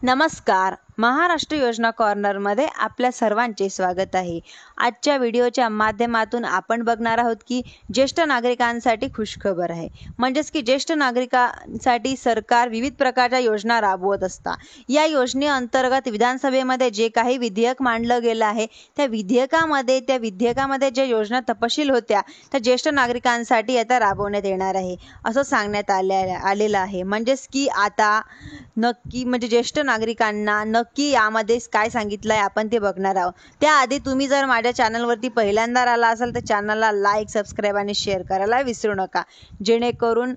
नमस्कार. महाराष्ट्र योजना कॉर्नरमध्ये आपल्या सर्वांचे स्वागत आहे. आजच्या व्हिडिओच्या माध्यमातून आपण बघणार आहोत की ज्येष्ठ नागरिकांसाठी खुशखबर आहे. म्हणजेच की ज्येष्ठ नागरिकांसाठी सरकार विविध प्रकारच्या योजना राबवत असतात. या योजनेअंतर्गत विधानसभेमध्ये जे काही विधेयक मांडलं गेलं आहे त्या विधेयकामध्ये जे योजना तपशील होत्या त्या ज्येष्ठ नागरिकांसाठी आता राबवण्यात येणार आहे असं सांगण्यात आलेलं आहे. म्हणजेच की आता नक्की म्हणजे ज्येष्ठ नागरिकांना नक्की यामध्ये काय सांगितलं आहे आपण ते बघणार आहोत. त्याआधी तुम्ही जर माझ्या चॅनलवरती पहिल्यांदा आला असाल तर चॅनलला लाईक, सबस्क्राईब आणि शेअर करायला विसरू नका, जेणेकरून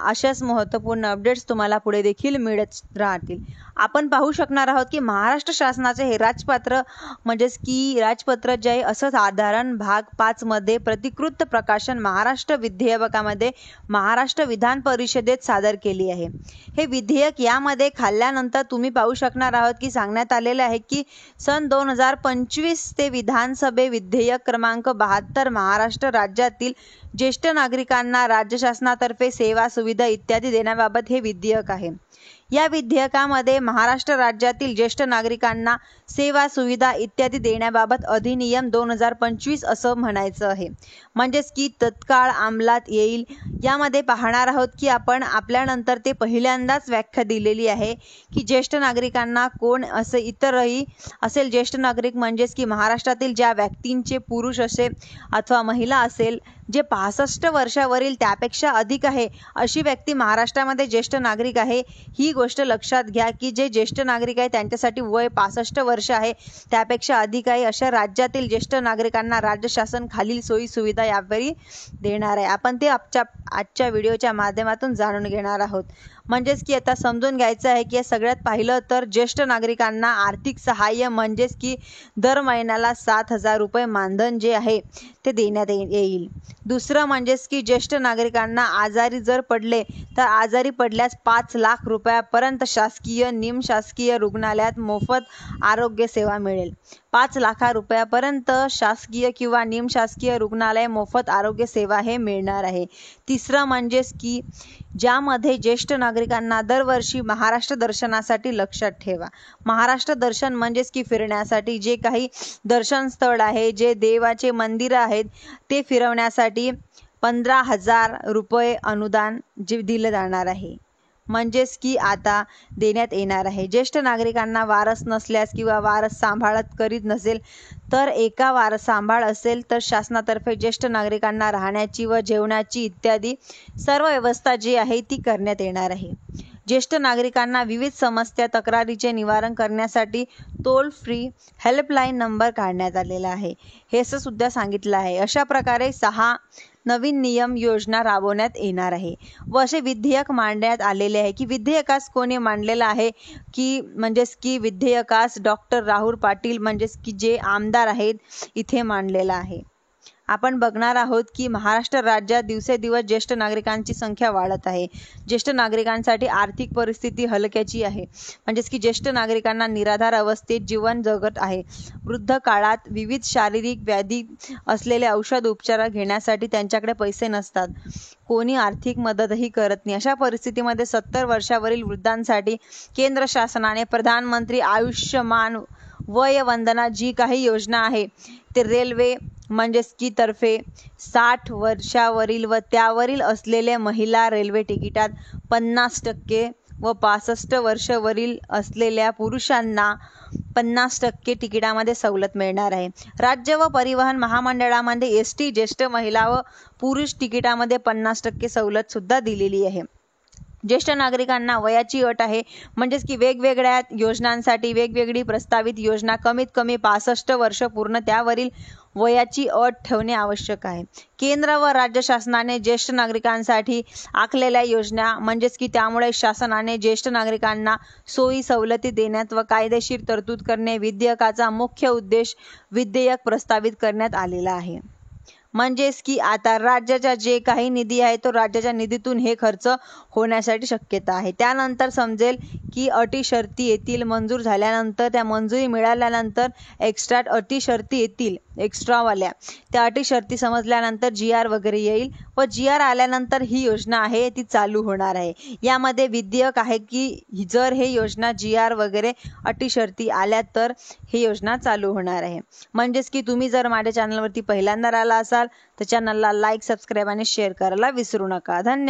अशाच महत्त्वपूर्ण अपडेट्स तुम्हाला पुढे देखील मिळत राहतील. आपण पाहू शकणार आहोत की महाराष्ट्र शासनाचे हे राजपत्र म्हणजेच की राजपत्र जे आहे असं साधारण भाग 5 मध्ये प्रतिकृत प्रकाशन महाराष्ट्र विधेयकामध्ये महाराष्ट्र विधान परिषदेत सादर केली आहे. हे विधेयक यामध्ये खाल्ल्यानंतर तुम्ही पाहू शकणार आहोत की सांगण्यात आलेले आहे की सन 2025 ते विधानसभे विधेयक क्रमांक 72 महाराष्ट्र राज्यातील ज्येष्ठ नागरिकांना राज्य शासनातर्फे सेवा सुविधा इत्यादी देण्याबाबत हे विधेयक आहे. या विधेयकामध्ये महाराष्ट्र राज्यातील ज्येष्ठ नागरिकांना सेवा सुविधा इत्यादी देण्याबाबत अधिनियम 2025 असं म्हणायचं आहे. म्हणजेच की तत्काळ अंमलात येईल. यामध्ये पाहणार आहोत की आपण आपल्यानंतर ते पहिल्यांदाच व्याख्या दिलेली आहे की ज्येष्ठ नागरिकांना कोण असे इतरही असेल. ज्येष्ठ नागरिक म्हणजेच की महाराष्ट्रातील ज्या व्यक्तींचे पुरुष असेल अथवा महिला असेल जे 65 वर्षावरील त्यापेक्षा अधिक आहे अशी व्यक्ती महाराष्ट्रामध्ये ज्येष्ठ नागरिक आहे. ही गोष्ट लक्षात घ्या की जे ज्येष्ठ नागरिक आहे त्यांच्यासाठी वय 65 वर्ष आहे त्यापेक्षा अधिक आहे अशा राज्यातील ज्येष्ठ नागरिकांना राज्य शासन खालील सोयी सुविधा यावेळी देणार आहे. आपण ते आजच्या व्हिडिओच्या माध्यमातून जाणून घेणार आहोत. म्हणजेच की आता समजून घ्यायचं आहे की सगळ्यात पहिलं तर ज्येष्ठ नागरिकांना आर्थिक सहाय्य म्हणजेच की दर महिन्याला 7,000 रुपये मानधन जे आहे ते देण्यात येईल. दुसरं म्हणजेच की ज्येष्ठ नागरिकांना आजारी जर पडले तर आजारी पडल्यास 5 लाख रुपयापर्यंत शासकीय निमशासकीय रुग्णालयात मोफत आरोग्य सेवा मिळेल. 5 लाख रुपयापर्यंत शासकीय किंवा निमशासकीय रुग्णालय मोफत आरोग्य सेवा हे मिळणार आहे. तिसरं म्हणजेच की ज्यामध्ये ज्येष्ठ नागरिकांना दरवर्षी महाराष्ट्र दर्शनासाठी लक्षात ठेवा. महाराष्ट्र दर्शन म्हणजेच की फिरण्यासाठी जे काही दर्शन स्थळ आहे, जे देवाचे मंदिरं आहेत ते फिरवण्यासाठी 15,000 रुपये अनुदान जे दिलं जाणार आहे. म्हणजेच की आता देण्यात येणार आहे. ज्येष्ठ नागरिकांना वारस नसल्यास किंवा वारस सांभाळत करीत नसेल तर एका वारस सांभाळ असेल तर शासनातर्फे ज्येष्ठ नागरिकांना राहण्याची व जेवणाची इत्यादी सर्व व्यवस्था जी आहे ती करण्यात येणार आहे. ज्येष्ठ नागरिकांना विविध समस्या तक्रारीचे निवारण करण्यासाठी टोल फ्री हेल्पलाईन नंबर काढण्यात आलेला आहे. हे असं सुद्धा सांगितलं आहे. अशा प्रकारे 6 नवीन नियम योजना राबवण्यात येणार आहे व असे विधेयक मांडण्यात आलेले आहे. की विधेयकास कोणी मांडलेलं आहे की म्हणजेच की विधेयकास डॉक्टर राहुल पाटील म्हणजेच की जे आमदार आहेत इथे मांडलेलं आहे. आपण बघणार आहोत की महाराष्ट्र राज्यात दिवसेदिवस ज्येष्ठ नागरिकांची संख्या वाढत आहे. ज्येष्ठ नागरिकांसाठी आर्थिक परिस्थिती हलक्याची आहे. म्हणजेच की ज्येष्ठ नागरिकांना निराधार अवस्थेत जीवन जगत आहे. वृद्ध काळात विविध शारीरिक व्याधी असलेले औषध उपचार घेण्यासाठी त्यांच्याकडे पैसे नसतात. कोणी आर्थिक मदतही करत नाही. अशा परिस्थितीमध्ये 70 वर्षावरील वृद्धांसाठी केंद्र शासनाने प्रधानमंत्री आयुष्यमान वय वंदना जी काही योजना आहे ते रेल्वे म्हणजेच की तर्फे 60 वर्षावरील व त्यावरील असलेले महिला रेल्वे तिकिटात 50% व 65 वर्षावरील असलेल्या पुरुषांना 50% तिकिटामध्ये सवलत मिळणार आहे. राज्य व परिवहन महामंडळामध्ये ST ज्येष्ठ महिला व पुरुष तिकिटामध्ये 50% सवलत सुद्धा दिलेली आहे. ज्येष्ठ नागरिकांना वयाची अट आहे. म्हणजेच की वेगवेगळ्या योजनांसाठी वेगवेगळी प्रस्तावित योजना कमीत कमी 65 वर्ष पूर्ण त्यावरील वयाची अट ठेवणे आवश्यक आहे. केंद्र व राज्य शासनाने ज्येष्ठ नागरिकांसाठी आखलेल्या योजना म्हणजेच की त्यामुळे शासनाने ज्येष्ठ नागरिकांना सोयी सवलती देण्यात व कायदेशीर तरतूद करणे विधेयकाचा मुख्य उद्देश विधेयक प्रस्तावित करण्यात आलेला आहे. म्हणजेच की आता राज्याचा जे काही निधी आहे तो राज्याच्या निधीतून हे खर्च होण्यासाठी शक्यता आहे. त्यानंतर समजेल की अटी शर्ती येतील. मंजूर झाल्यानंतर त्या मंजुरी मिळाल्यानंतर अटी शर्ती येतील एक्स्ट्रावाल्या. त्या अटी शर्ती समजल्यानंतर GR वगैरे येईल व GR आल्यानंतर ही योजना आहे ती चालू होणार आहे. यामध्ये विधेयक आहे की जर हे योजना GR वगैरे अटी शर्ती आल्या तर ही योजना चालू होणार आहे. म्हणजेच की तुम्ही जर माझ्या चॅनलवरती पहिल्यांदा आला असाल तर चॅनलला लाईक, सबस्क्राईब आणि शेअर करायला विसरू नका. धन्यवाद.